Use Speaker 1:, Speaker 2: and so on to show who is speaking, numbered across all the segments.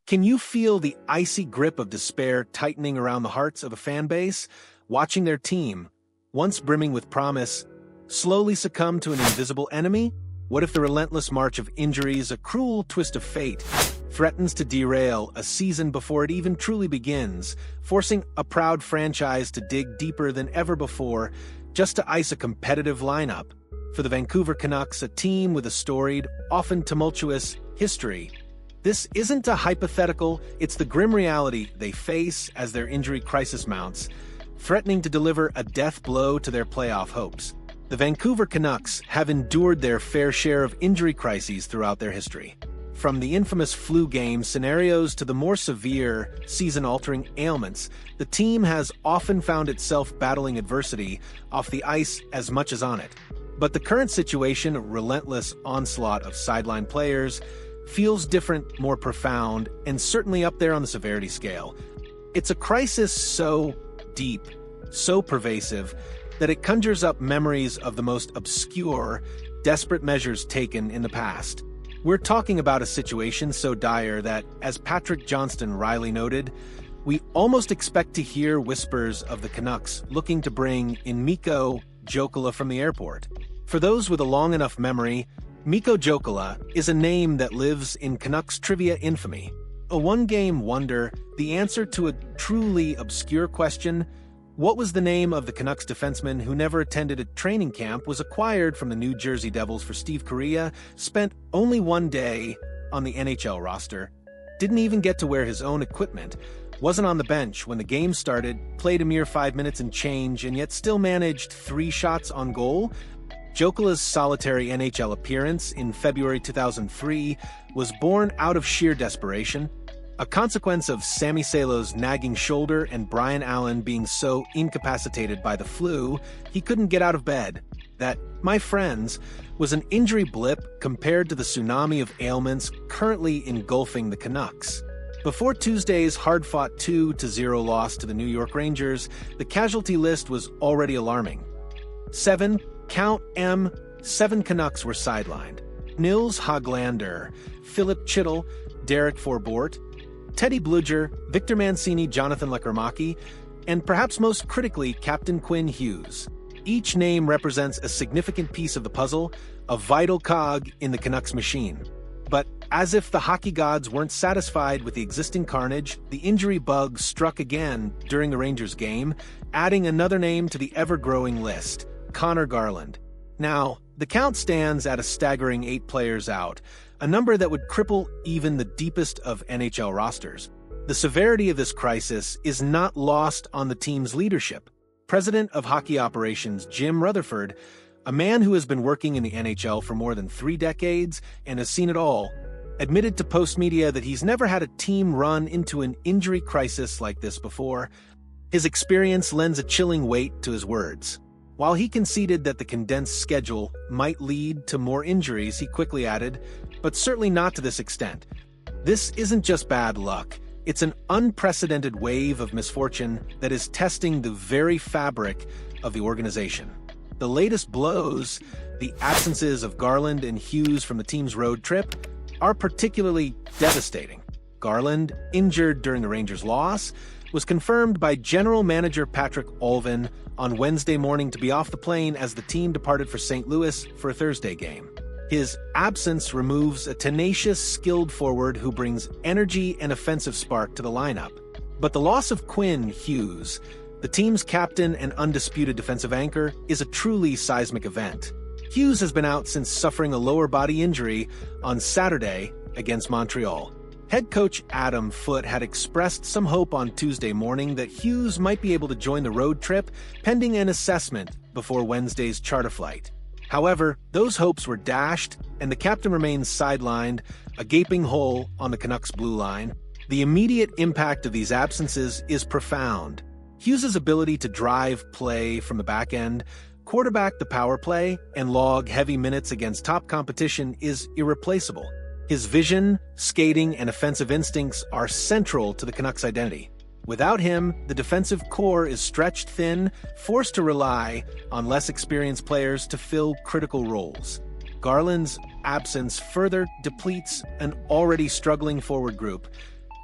Speaker 1: Can you feel the icy grip of despair tightening around the hearts of a fan base, watching their team, once brimming with promise, slowly succumb to an invisible enemy? What if the relentless march of injuries, a cruel twist of fate, threatens to derail a season before it even truly begins, forcing a proud franchise to dig deeper than ever before just to ice a competitive lineup? For the Vancouver Canucks, a team with a storied, often tumultuous, history, this isn't a hypothetical, it's the grim reality they face as their injury crisis mounts, threatening to deliver a death blow to their playoff hopes. The Vancouver Canucks have endured their fair share of injury crises throughout their history. From the infamous flu game scenarios to the more severe, season-altering ailments, the team has often found itself battling adversity off the ice as much as on it. But the current situation, a relentless onslaught of sidelined players, feels different, more profound, and certainly up there on the severity scale. It's a crisis so deep, so pervasive, that it conjures up memories of the most obscure, desperate measures taken in the past. We're talking about a situation so dire that, as Patrick Johnston Riley noted, we almost expect to hear whispers of the Canucks looking to bring in Mikko Jokela from the airport. For those with a long enough memory, Mikko Jokela is a name that lives in Canucks trivia infamy. A one-game wonder, the answer to a truly obscure question, what was the name of the Canucks defenseman who never attended a training camp, was acquired from the New Jersey Devils for Steve Correa, spent only one day on the NHL roster, didn't even get to wear his own equipment, wasn't on the bench when the game started, played a mere 5 minutes and change, and yet still managed 3 shots on goal? Jokela's solitary NHL appearance in February 2003 was born out of sheer desperation, a consequence of Sammy Salo's nagging shoulder and Brian Allen being so incapacitated by the flu he couldn't get out of bed. That, my friends, was an injury blip compared to the tsunami of ailments currently engulfing the Canucks. Before Tuesday's hard-fought 2-0 loss to the New York Rangers, the casualty list was already alarming. 7 Canucks were sidelined. Nils Hoglander, Philip Chittle, Derek Forbort, Teddy Bluger, Victor Mancini, Jonathan Lekarmaki, and perhaps most critically, Captain Quinn Hughes. Each name represents a significant piece of the puzzle, a vital cog in the Canucks machine. But as if the hockey gods weren't satisfied with the existing carnage, the injury bug struck again during the Rangers game, adding another name to the ever-growing list, Conor Garland. Now, the count stands at a staggering 8 players out, a number that would cripple even the deepest of NHL rosters. The severity of this crisis is not lost on the team's leadership. President of Hockey Operations Jim Rutherford, a man who has been working in the NHL for more than 3 decades and has seen it all, admitted to Post Media that he's never had a team run into an injury crisis like this before. His experience lends a chilling weight to his words. While he conceded that the condensed schedule might lead to more injuries, he quickly added, but certainly not to this extent. This isn't just bad luck. It's an unprecedented wave of misfortune that is testing the very fabric of the organization. The latest blows, the absences of Garland and Hughes from the team's road trip, are particularly devastating. Garland, injured during the Rangers' loss, was confirmed by General Manager Patrick Allvin on Wednesday morning to be off the plane as the team departed for St. Louis for a Thursday game. His absence removes a tenacious, skilled forward who brings energy and offensive spark to the lineup. But the loss of Quinn Hughes, the team's captain and undisputed defensive anchor, is a truly seismic event. Hughes has been out since suffering a lower body injury on Saturday against Montreal. Head coach Adam Foote had expressed some hope on Tuesday morning that Hughes might be able to join the road trip pending an assessment before Wednesday's charter flight. However, those hopes were dashed, and the captain remains sidelined, a gaping hole on the Canucks' blue line. The immediate impact of these absences is profound. Hughes' ability to drive play from the back end, quarterback the power play, and log heavy minutes against top competition is irreplaceable. His vision, skating, and offensive instincts are central to the Canucks' identity. Without him, the defensive core is stretched thin, forced to rely on less experienced players to fill critical roles. Garland's absence further depletes an already struggling forward group,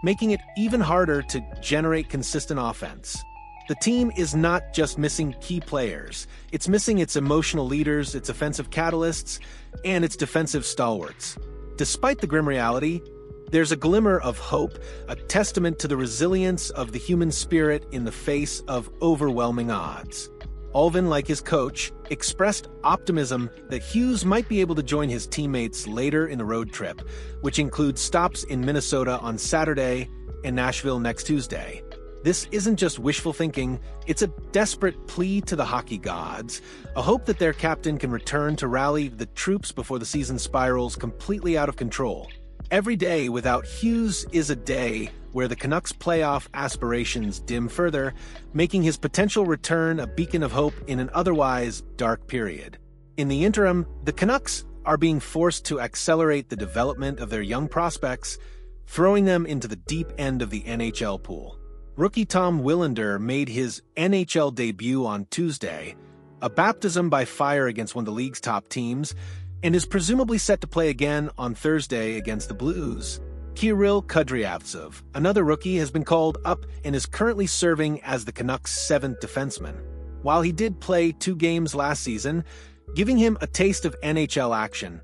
Speaker 1: making it even harder to generate consistent offense. The team is not just missing key players, it's missing its emotional leaders, its offensive catalysts, and its defensive stalwarts. Despite the grim reality, there's a glimmer of hope, a testament to the resilience of the human spirit in the face of overwhelming odds. Alvin, like his coach, expressed optimism that Hughes might be able to join his teammates later in the road trip, which includes stops in Minnesota on Saturday and Nashville next Tuesday. This isn't just wishful thinking, it's a desperate plea to the hockey gods, a hope that their captain can return to rally the troops before the season spirals completely out of control. Every day without Hughes is a day where the Canucks' playoff aspirations dim further, making his potential return a beacon of hope in an otherwise dark period. In the interim, the Canucks are being forced to accelerate the development of their young prospects, throwing them into the deep end of the NHL pool. Rookie Tom Willander made his NHL debut on Tuesday, a baptism by fire against one of the league's top teams, and is presumably set to play again on Thursday against the Blues. Kirill Kudryavtsov, another rookie, has been called up and is currently serving as the Canucks' seventh defenseman. While he did play 2 games last season, giving him a taste of NHL action,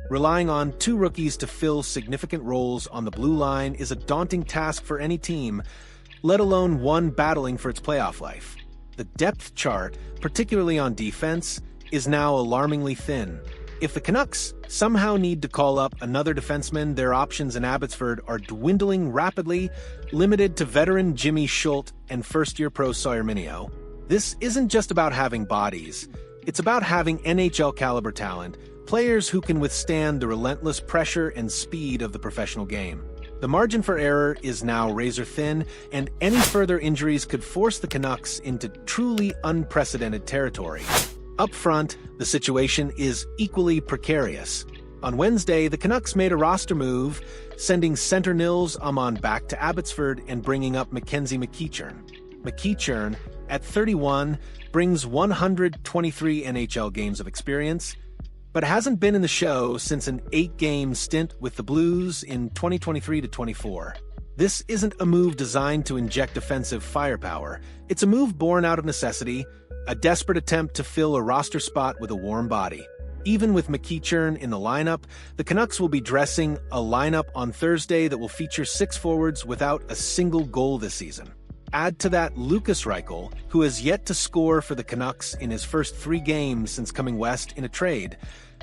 Speaker 1: relying on 2 rookies to fill significant roles on the blue line is a daunting task for any team, let alone one battling for its playoff life. The depth chart, particularly on defense, is now alarmingly thin. If the Canucks somehow need to call up another defenseman, their options in Abbotsford are dwindling rapidly, limited to veteran Jimmy Schultz and first-year pro Sawyer Mineo. This isn't just about having bodies. It's about having NHL-caliber talent, players who can withstand the relentless pressure and speed of the professional game. The margin for error is now razor-thin, and any further injuries could force the Canucks into truly unprecedented territory. Up front, the situation is equally precarious. On Wednesday, the Canucks made a roster move, sending center Nils Amon back to Abbotsford and bringing up Mackenzie McEachern. McEachern, at 31, brings 123 NHL games of experience, but hasn't been in the show since an 8-game stint with the Blues in 2023-24. This isn't a move designed to inject offensive firepower. It's a move born out of necessity, a desperate attempt to fill a roster spot with a warm body. Even with McEachern in the lineup, the Canucks will be dressing a lineup on Thursday that will feature 6 forwards without a single goal this season. Add to that Lukas Reichel, who has yet to score for the Canucks in his first 3 games since coming west in a trade,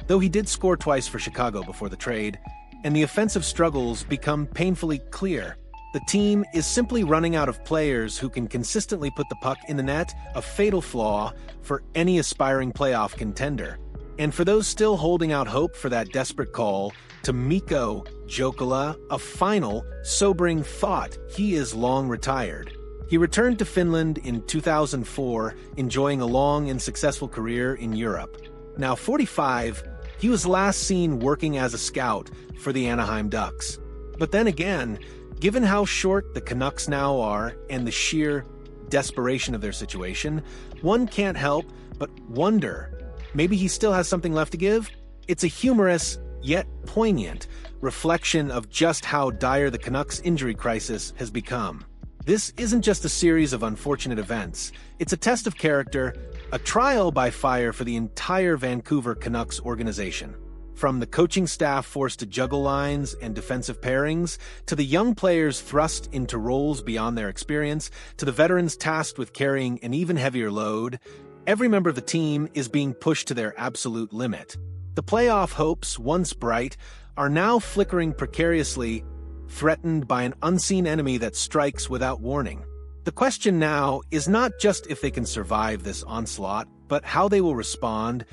Speaker 1: though he did score twice for Chicago before the trade, and the offensive struggles become painfully clear. The team is simply running out of players who can consistently put the puck in the net, a fatal flaw for any aspiring playoff contender. And for those still holding out hope for that desperate call to Mikko Jokela, a final, sobering thought: he is long retired. He returned to Finland in 2004, enjoying a long and successful career in Europe. Now 45, he was last seen working as a scout for the Anaheim Ducks. But then again, given how short the Canucks now are and the sheer desperation of their situation, one can't help but wonder, maybe he still has something left to give? It's a humorous, yet poignant, reflection of just how dire the Canucks' injury crisis has become. This isn't just a series of unfortunate events. It's a test of character, a trial by fire for the entire Vancouver Canucks organization. From the coaching staff forced to juggle lines and defensive pairings, to the young players thrust into roles beyond their experience, to the veterans tasked with carrying an even heavier load, every member of the team is being pushed to their absolute limit. The playoff hopes, once bright, are now flickering precariously, threatened by an unseen enemy that strikes without warning. The question now is not just if they can survive this onslaught, but how they will respond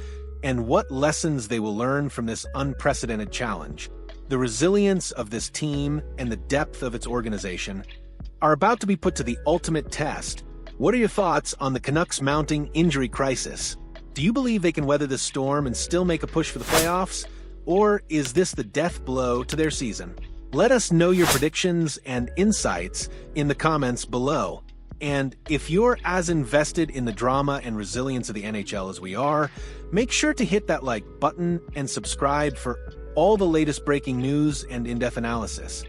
Speaker 1: and what lessons they will learn from this unprecedented challenge. The resilience of this team and the depth of its organization are about to be put to the ultimate test. What are your thoughts on the Canucks' mounting injury crisis? Do you believe they can weather this storm and still make a push for the playoffs? Or is this the death blow to their season? Let us know your predictions and insights in the comments below. And if you're as invested in the drama and resilience of the NHL as we are, make sure to hit that like button and subscribe for all the latest breaking news and in-depth analysis.